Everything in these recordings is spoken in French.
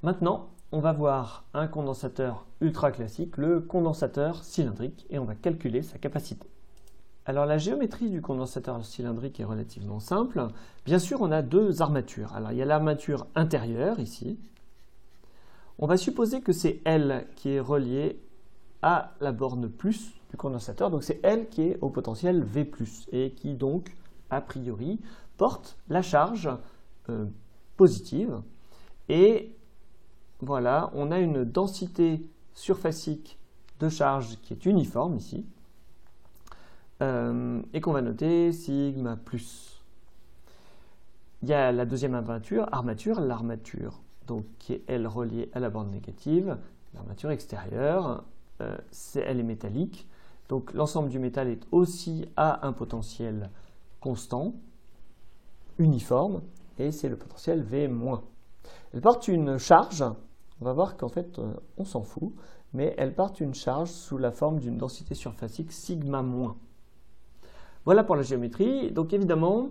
Maintenant, on va voir un condensateur ultra classique, le condensateur cylindrique, et on va calculer sa capacité. Alors la géométrie du condensateur cylindrique est relativement simple. Bien sûr, on a deux armatures. Alors il y a l'armature intérieure ici. On va supposer que c'est elle qui est reliée à la borne plus du condensateur. Donc c'est elle qui est au potentiel V+, et qui donc, a priori, porte la charge positive. Et voilà, on a une densité surfacique de charge qui est uniforme ici. Et qu'on va noter sigma plus. Il y a la deuxième armature, l'armature donc qui est elle reliée à la borne négative, l'armature extérieure, elle est métallique, donc l'ensemble du métal est aussi à un potentiel constant, uniforme, et c'est le potentiel V-. Elle porte une charge, on va voir qu'en fait on s'en fout, mais elle porte une charge sous la forme d'une densité surfacique sigma-. Voilà pour la géométrie. Donc évidemment,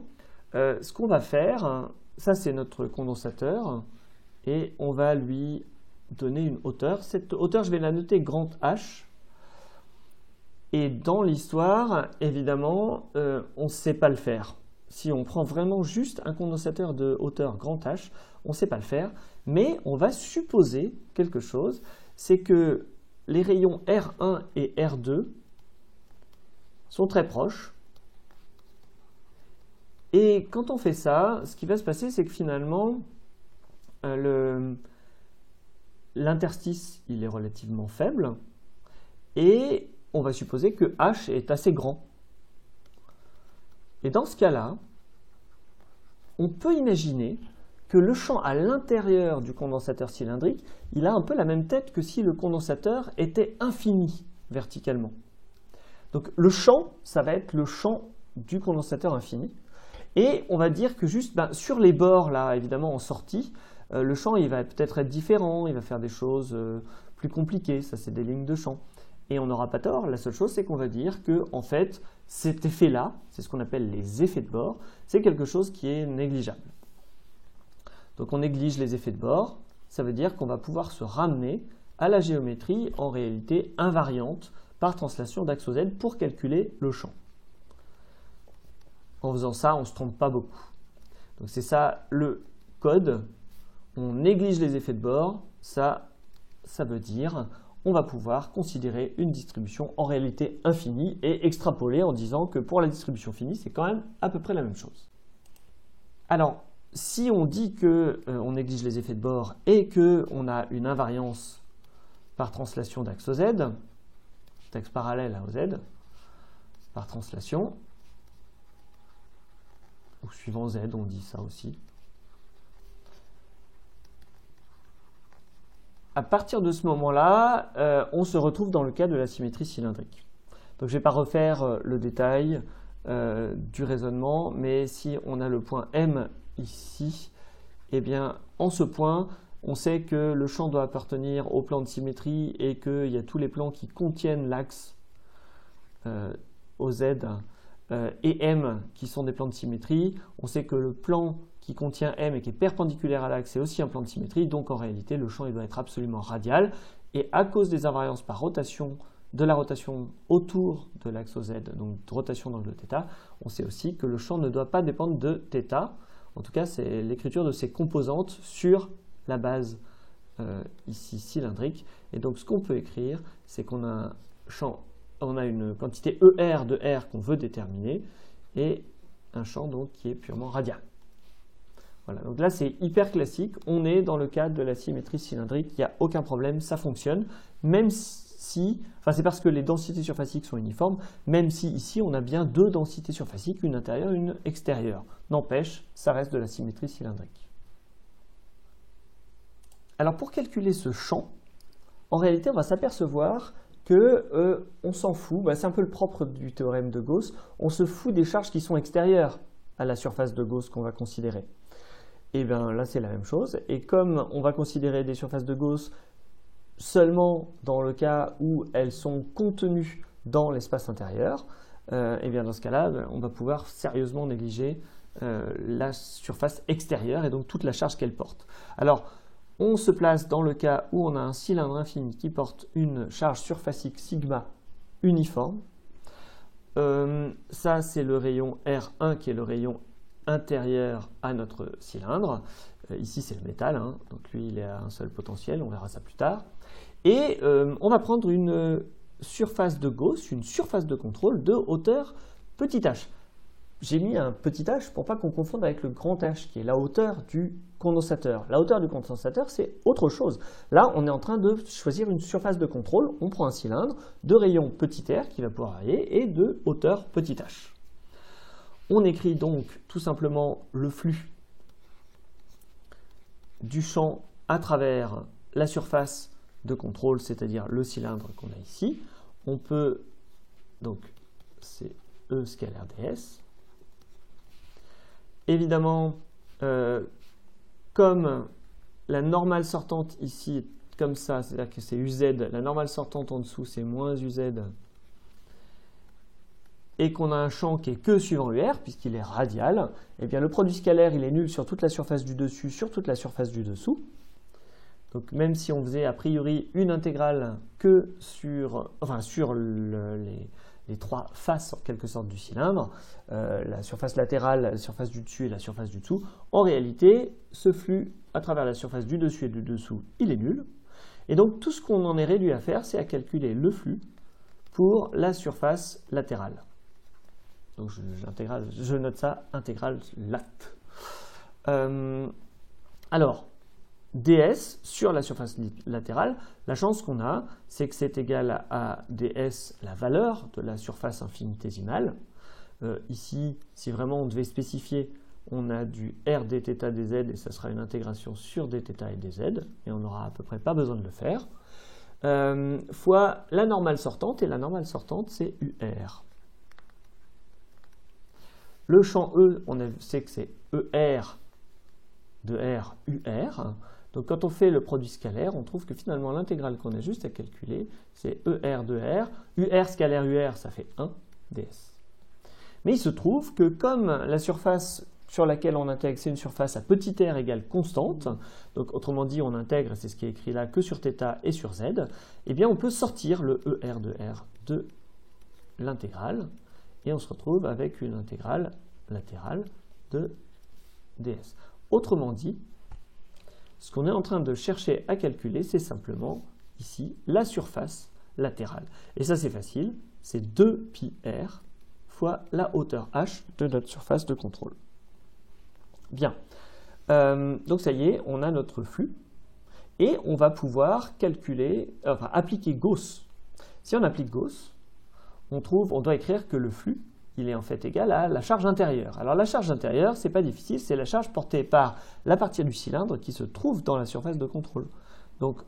ce qu'on va faire, ça c'est notre condensateur, et on va lui donner une hauteur. Cette hauteur, je vais la noter grand H. Et dans l'histoire, évidemment, on ne sait pas le faire. Si on prend vraiment juste un condensateur de hauteur grand H, on ne sait pas le faire, mais on va supposer quelque chose, c'est que les rayons R1 et R2 sont très proches. Et quand on fait ça, ce qui va se passer, c'est que finalement, l'interstice il est relativement faible, et on va supposer que H est assez grand. Et dans ce cas-là, on peut imaginer que le champ à l'intérieur du condensateur cylindrique, il a un peu la même tête que si le condensateur était infini verticalement. Donc le champ, ça va être le champ du condensateur infini. Et on va dire que juste sur les bords, là, évidemment, en sortie, le champ il va peut-être être différent, il va faire des choses plus compliquées, ça c'est des lignes de champ. Et on n'aura pas tort, la seule chose c'est qu'on va dire que en fait, cet effet-là, c'est ce qu'on appelle les effets de bord, c'est quelque chose qui est négligeable. Donc on néglige les effets de bord, ça veut dire qu'on va pouvoir se ramener à la géométrie en réalité invariante par translation d'axe Z pour calculer le champ. En faisant ça, on ne se trompe pas beaucoup. Donc c'est ça le code. On néglige les effets de bord. Ça veut dire on va pouvoir considérer une distribution en réalité infinie et extrapoler en disant que pour la distribution finie, c'est quand même à peu près la même chose. Alors, si on dit qu'on néglige les effets de bord et qu'on a une invariance par translation d'axe Z, d'axe parallèle à OZ, par translation, ou suivant Z, on dit ça aussi. À partir de ce moment-là, on se retrouve dans le cas de la symétrie cylindrique. Donc je ne vais pas refaire le détail du raisonnement, mais si on a le point M ici, eh bien en ce point, on sait que le champ doit appartenir au plan de symétrie et qu'il y a tous les plans qui contiennent l'axe OZ et M qui sont des plans de symétrie. On sait que le plan qui contient M et qui est perpendiculaire à l'axe est aussi un plan de symétrie, donc en réalité le champ il doit être absolument radial, et à cause des invariances par rotation, de la rotation autour de l'axe OZ, donc de rotation d'angle θ, on sait aussi que le champ ne doit pas dépendre de θ, en tout cas c'est l'écriture de ses composantes sur la base ici cylindrique, et donc ce qu'on peut écrire c'est qu'on a un champ, on a une quantité ER de R qu'on veut déterminer, et un champ donc qui est purement radial. Voilà, donc là c'est hyper classique, on est dans le cadre de la symétrie cylindrique, il n'y a aucun problème, ça fonctionne, même si, enfin c'est parce que les densités surfaciques sont uniformes, même si ici on a bien deux densités surfaciques, une intérieure et une extérieure. N'empêche, ça reste de la symétrie cylindrique. Alors pour calculer ce champ, en réalité on va s'apercevoir que on s'en fout, c'est un peu le propre du théorème de Gauss, on se fout des charges qui sont extérieures à la surface de Gauss qu'on va considérer. Et bien là c'est la même chose, et comme on va considérer des surfaces de Gauss seulement dans le cas où elles sont contenues dans l'espace intérieur, et bien dans ce cas-là, on va pouvoir sérieusement négliger la surface extérieure et donc toute la charge qu'elle porte. Alors, On se place dans le cas où on a un cylindre infini qui porte une charge surfacique sigma uniforme. Ça, c'est le rayon R1 qui est le rayon intérieur à notre cylindre. Ici, c'est le métal, hein, donc lui, il est à un seul potentiel, on verra ça plus tard. Et on va prendre une surface de Gauss, une surface de contrôle de hauteur petit h. J'ai mis un petit h pour pas qu'on confonde avec le grand H, qui est la hauteur du condensateur. La hauteur du condensateur, c'est autre chose. Là, on est en train de choisir une surface de contrôle. On prend un cylindre de rayon petit r qui va pouvoir varier et de hauteur petit h. On écrit donc tout simplement le flux du champ à travers la surface de contrôle, c'est-à-dire le cylindre qu'on a ici. On peut, donc, c'est E scalaire ds. Évidemment, comme la normale sortante ici est comme ça, c'est-à-dire que c'est uz, la normale sortante en dessous c'est moins uz, et qu'on a un champ qui est que suivant UR, puisqu'il est radial, eh bien le produit scalaire il est nul sur toute la surface du dessus, sur toute la surface du dessous. Donc même si on faisait a priori une intégrale que sur les trois faces en quelque sorte du cylindre, la surface latérale, la surface du dessus et la surface du dessous, en réalité, ce flux à travers la surface du dessus et du dessous, il est nul. Et donc tout ce qu'on en est réduit à faire, c'est à calculer le flux pour la surface latérale. Donc je note ça, intégrale lat. Alors, ds sur la surface latérale, la chance qu'on a, c'est que c'est égal à ds, la valeur de la surface infinitésimale. Ici, si vraiment on devait spécifier, on a du r dθ dz et ça sera une intégration sur dθ et dz, et on n'aura à peu près pas besoin de le faire, fois la normale sortante, et la normale sortante, c'est UR. Le champ E, on sait que c'est ER de R, UR. Donc quand on fait le produit scalaire, on trouve que finalement l'intégrale qu'on a juste à calculer, c'est ER de R. UR scalaire UR, ça fait 1 ds. Mais il se trouve que comme la surface sur laquelle on intègre, c'est une surface à petit r égale constante, donc autrement dit on intègre, c'est ce qui est écrit là, que sur θ et sur z, eh bien on peut sortir le ER de R de l'intégrale, et on se retrouve avec une intégrale latérale de ds. Autrement dit, ce qu'on est en train de chercher à calculer, c'est simplement ici la surface latérale. Et ça c'est facile, c'est 2πr fois la hauteur h de notre surface de contrôle. Bien, donc ça y est, on a notre flux, et on va pouvoir calculer, enfin appliquer Gauss. Si on applique Gauss, on doit écrire que le flux, il est en fait égal à la charge intérieure. Alors la charge intérieure, c'est pas difficile, c'est la charge portée par la partie du cylindre qui se trouve dans la surface de contrôle. Donc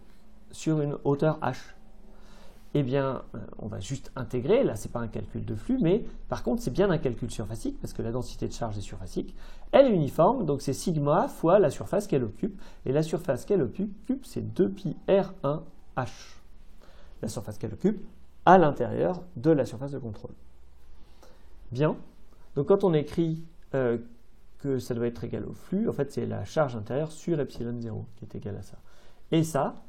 sur une hauteur h. Eh bien, on va juste intégrer, là c'est pas un calcul de flux, mais par contre c'est bien un calcul surfacique, parce que la densité de charge est surfacique. Elle est uniforme, donc c'est sigma fois la surface qu'elle occupe, et la surface qu'elle occupe, c'est 2πr1h. La surface qu'elle occupe à l'intérieur de la surface de contrôle. Bien, donc quand on écrit que ça doit être égal au flux, en fait c'est la charge intérieure sur epsilon 0 qui est égale à ça. Et ça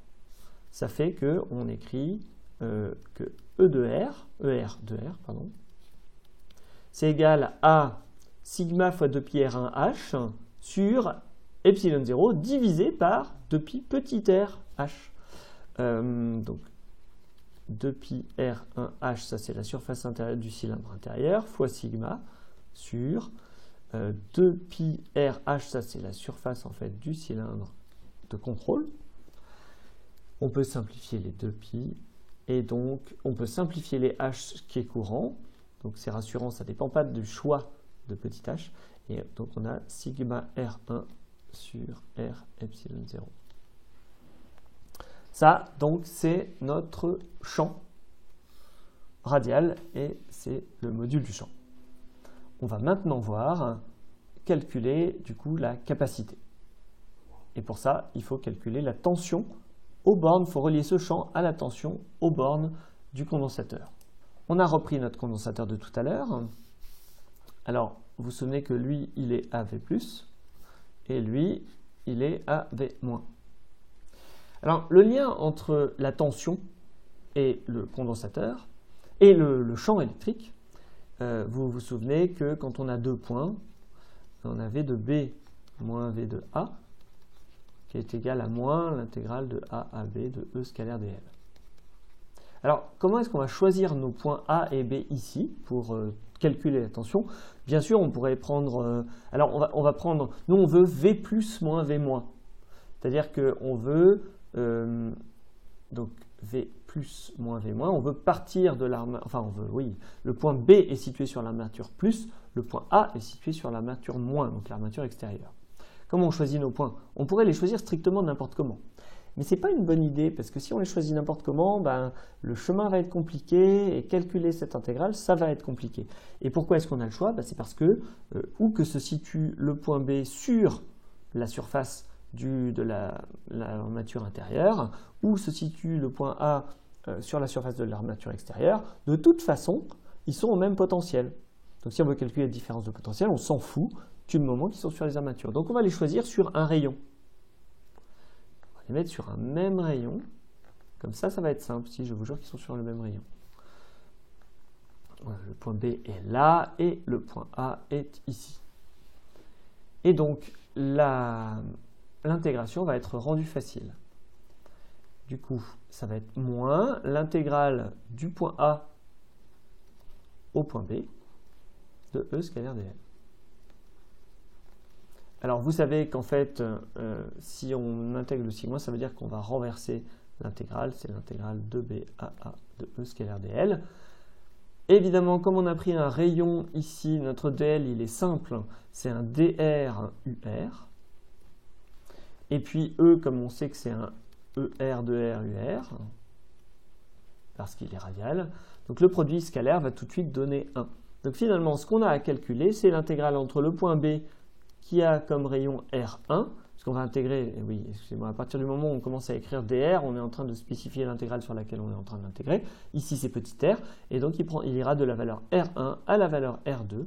fait qu'on écrit que ER de R, c'est égal à sigma fois 2πr1h sur epsilon 0 divisé par 2π petit r h. Donc 2πr1h, ça c'est la surface intérieure du cylindre intérieur, fois sigma sur 2πrh, ça c'est la surface en fait du cylindre de contrôle. On peut simplifier les 2π, et donc on peut simplifier les h qui est courant, donc c'est rassurant, ça ne dépend pas du choix de petit h, et donc on a sigma r1 sur r epsilon 0. Ça, donc, c'est notre champ radial et c'est le module du champ. On va maintenant voir calculer, du coup, la capacité. Et pour ça, il faut calculer la tension aux bornes. Il faut relier ce champ à la tension aux bornes du condensateur. On a repris notre condensateur de tout à l'heure. Alors, vous vous souvenez que lui, il est AV+, et lui, il est AV-. Alors, le lien entre la tension et le condensateur et le champ électrique, vous vous souvenez que quand on a 2 points, on a V de B moins V de A, qui est égal à moins l'intégrale de A à B de E scalaire dl. Alors, comment est-ce qu'on va choisir nos points A et B ici pour calculer la tension? Bien sûr, on pourrait prendre... alors, on va prendre... Nous, on veut V plus moins V moins. C'est-à-dire qu'on veut... donc, V plus moins V moins, on veut partir de l'armature... Enfin, on veut, oui, le point B est situé sur l'armature plus, le point A est situé sur l'armature moins, donc l'armature extérieure. Comment on choisit nos points? On pourrait les choisir strictement n'importe comment. Mais ce n'est pas une bonne idée, parce que si on les choisit n'importe comment, ben, le chemin va être compliqué, et calculer cette intégrale, ça va être compliqué. Et pourquoi est-ce qu'on a le choix? Ben, c'est parce que, où que se situe le point B sur la surface de l'armature intérieure, où se situe le point A sur la surface de l'armature extérieure, de toute façon, ils sont au même potentiel. Donc si on veut calculer la différence de potentiel, on s'en fout du moment qu'ils sont sur les armatures. Donc on va les choisir sur un rayon. On va les mettre sur un même rayon. Comme ça va être simple, si je vous jure qu'ils sont sur le même rayon. Voilà, le point B est là et le point A est ici. Et donc l'intégration va être rendue facile. Du coup, ça va être moins l'intégrale du point A au point B de E scalaire dl. Alors, vous savez qu'en fait, si on intègre le sigma, ça veut dire qu'on va renverser l'intégrale. C'est l'intégrale de B à A de E scalaire dl. Évidemment, comme on a pris un rayon ici, notre dl, il est simple. C'est un dr UR. Et puis E, comme on sait que c'est un ER de R UR, parce qu'il est radial, donc le produit scalaire va tout de suite donner 1. Donc finalement, ce qu'on a à calculer, c'est l'intégrale entre le point B qui a comme rayon R1, parce qu'on va intégrer, oui, excusez-moi, à partir du moment où on commence à écrire dr, on est en train de spécifier l'intégrale sur laquelle on est en train d'intégrer. Ici, c'est petit r, et donc il ira de la valeur R1 à la valeur R2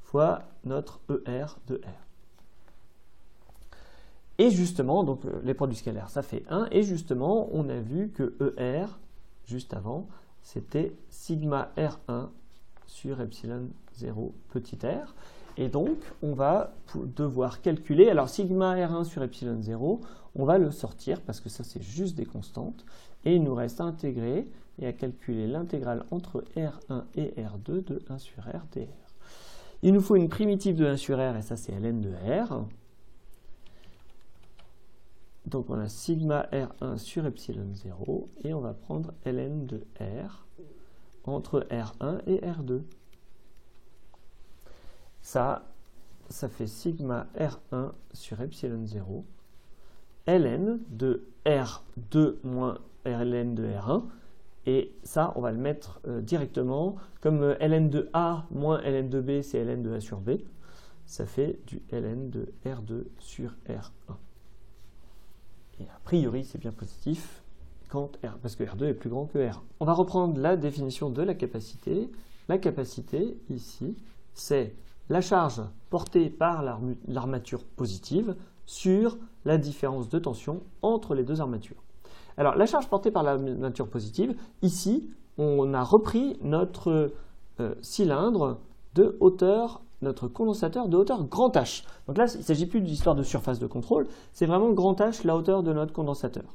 fois notre ER de R. Et justement, donc les produits scalaires, ça fait 1. Et justement, on a vu que ER, juste avant, c'était sigma R1 sur epsilon 0 petit r. Et donc, on va devoir calculer. Alors, sigma R1 sur epsilon 0, on va le sortir parce que ça, c'est juste des constantes. Et il nous reste à intégrer et à calculer l'intégrale entre R1 et R2 de 1 sur R dr. Il nous faut une primitive de 1 sur R, et ça, c'est ln de R. Donc on a sigma R1 sur epsilon 0 et on va prendre ln de R entre R1 et R2. Ça fait sigma R1 sur epsilon 0 ln de R2 moins ln de R1. Et ça, on va le mettre directement comme ln de A moins ln de B, c'est ln de A sur B. Ça fait du ln de R2 sur R1. Et a priori, c'est bien positif parce que R2 est plus grand que R1. On va reprendre la définition de la capacité. La capacité, ici, c'est la charge portée par l'armature positive sur la différence de tension entre les deux armatures. Alors, la charge portée par l'armature positive, ici, on a repris notre cylindre de hauteur, notre condensateur de hauteur grand H. Donc là, il ne s'agit plus d'histoire de surface de contrôle, c'est vraiment grand H, la hauteur de notre condensateur.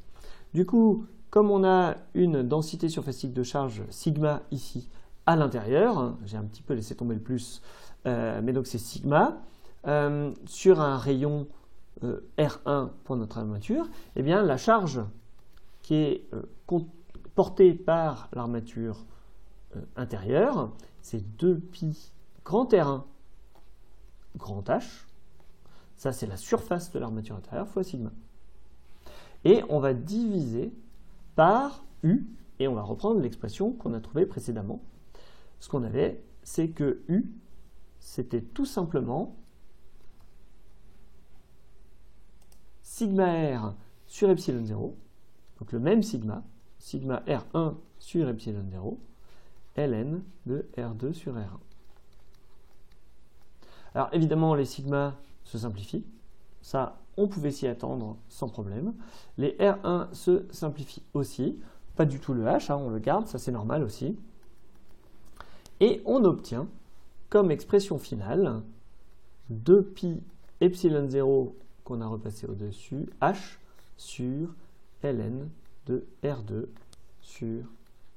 Du coup, comme on a une densité surfacique de charge sigma ici à l'intérieur, j'ai un petit peu laissé tomber le plus, mais donc c'est sigma, sur un rayon R1 pour notre armature, eh bien la charge qui est portée par l'armature intérieure, c'est 2pi grand R1 grand H, ça c'est la surface de l'armature intérieure fois sigma. Et on va diviser par U, et on va reprendre l'expression qu'on a trouvée précédemment. Ce qu'on avait, c'est que U, c'était tout simplement sigma R sur epsilon 0, donc le même sigma R1 sur epsilon 0, ln de R2 sur R1. Alors évidemment, les sigmas se simplifient. Ça, on pouvait s'y attendre sans problème. Les R1 se simplifient aussi. Pas du tout le H, hein, on le garde, ça c'est normal aussi. Et on obtient comme expression finale 2pi epsilon 0 qu'on a repassé au-dessus, H sur ln de R2 sur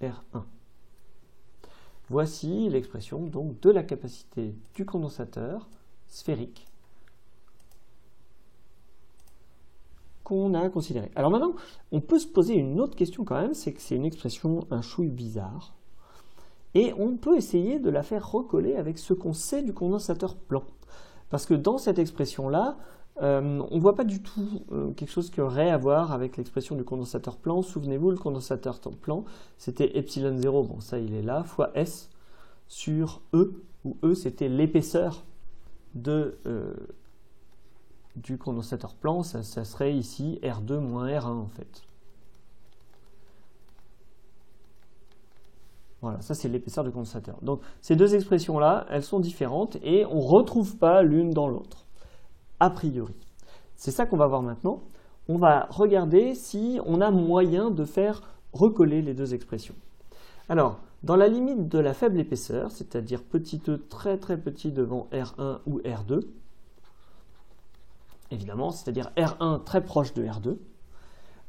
R1. Voici l'expression donc de la capacité du condensateur sphérique qu'on a considérée. Alors maintenant, on peut se poser une autre question quand même, c'est que c'est une expression un chouille bizarre. Et on peut essayer de la faire recoller avec ce qu'on sait du condensateur plan. Parce que dans cette expression-là, on ne voit pas du tout quelque chose qui aurait à voir avec l'expression du condensateur plan. Souvenez-vous, le condensateur plan, c'était epsilon 0, bon ça il est là, fois S sur E, où E c'était l'épaisseur du condensateur plan, ça serait ici R2 moins R1 en fait. Voilà, ça c'est l'épaisseur du condensateur. Donc ces deux expressions-là, elles sont différentes et on ne retrouve pas l'une dans l'autre, a priori. C'est ça qu'on va voir maintenant. On va regarder si on a moyen de faire recoller les deux expressions. Alors, dans la limite de la faible épaisseur, c'est-à-dire petit e très très petit devant R1 ou R2, évidemment, c'est-à-dire R1 très proche de R2,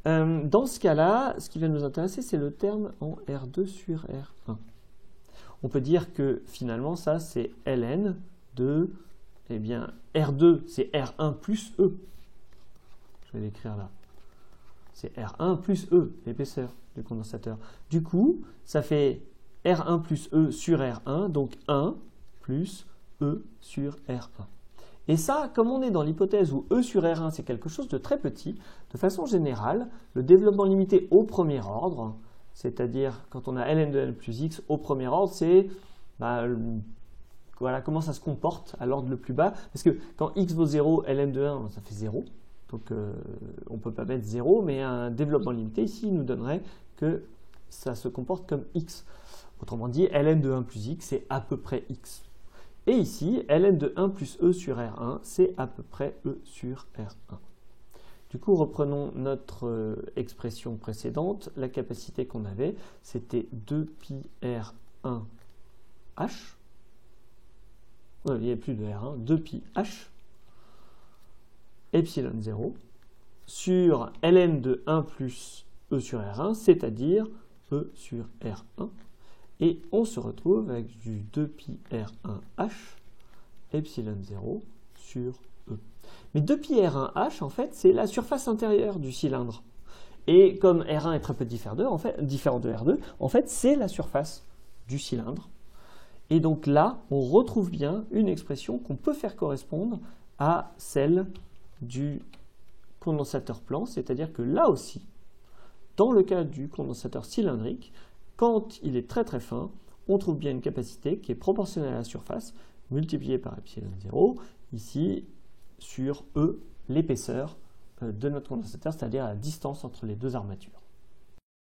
dans ce cas-là, ce qui va nous intéresser, c'est le terme en R2 sur R1. On peut dire que finalement, ça, c'est ln de, eh bien, R2, c'est R1 plus E. Je vais l'écrire là. C'est R1 plus E, l'épaisseur du condensateur. Du coup, ça fait R1 plus E sur R1, donc 1 plus E sur R1. Et ça, comme on est dans l'hypothèse où E sur R1 c'est quelque chose de très petit, de façon générale, le développement limité au premier ordre, c'est-à-dire quand on a ln de n plus x au premier ordre, c'est voilà, comment ça se comporte à l'ordre le plus bas. Parce que quand x vaut 0, ln de 1, ça fait 0. Donc on ne peut pas mettre 0, mais un développement limité ici nous donnerait que ça se comporte comme x. Autrement dit, ln de 1 plus x, c'est à peu près x. Et ici, ln de 1 plus e sur R1, c'est à peu près e sur R1. Du coup, reprenons notre expression précédente. La capacité qu'on avait, c'était 2pi R1H. Il n'y a plus de R1, 2pi H epsilon 0 sur ln de 1 plus e sur R1, c'est-à-dire e sur R1. Et on se retrouve avec du 2pi R1H epsilon 0 sur E. Mais 2pi R1H, en fait, c'est la surface intérieure du cylindre. Et comme R1 est très peu différent de R2, en fait, c'est la surface du cylindre. Et donc là, on retrouve bien une expression qu'on peut faire correspondre à celle du condensateur plan, c'est-à-dire que là aussi, dans le cas du condensateur cylindrique, quand il est très très fin, on trouve bien une capacité qui est proportionnelle à la surface multipliée par epsilon 0, ici sur E, l'épaisseur de notre condensateur, c'est-à-dire la distance entre les deux armatures.